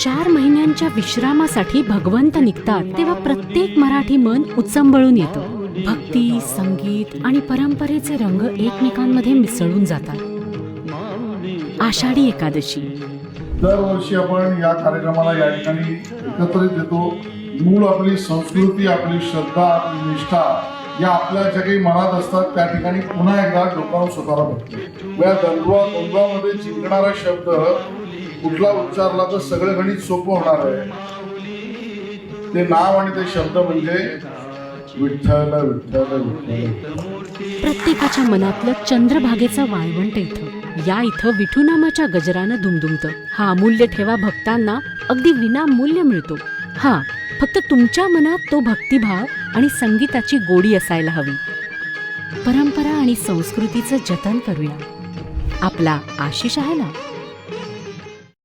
4 महिन्यांच्या विश्रामासाठी भगवंत निघतात तेव्हा प्रत्येक मराठी मन उचंबळून येतं. भक्ती, संगीत आणि परंपरेचे रंग एकमेकांमध्ये मिसळून जातात. आषाढी एकादशी दरवर्षी आपण या कार्यक्रमाला या ठिकाणी एकत्रित येतो. मूळ आपली संस्कृती, आपली श्रद्धा, आपली निष्ठा या आपल्या ज्या काही मनात असतात त्या ठिकाणी पुन्हा एकदा डोकावून स्वतःला बघतो. या द्वंद्वामध्ये जिंकणारा शब्द कुठला उच्चारला तर सगळं गणित सोपं होणार आहे. ते नाव आणि ते शब्द म्हणजे विठ्ठल विठ्ठल विठ्ठल. प्रत्येकाच्या मनातलं चंद्रभागेचं वाळवंट इथं विठुनामाच्या गजरानं दुमदुमतं. हा अमूल्य ठेवा भक्तांना अगदी विनामूल्य मिळतो. हा फक्त तुमच्या मनात तो भक्तिभाव आणि संगीताची गोडी असायला हवी. परंपरा आणि संस्कृतीचं जतन करूया. आपला आशिष आहे ना.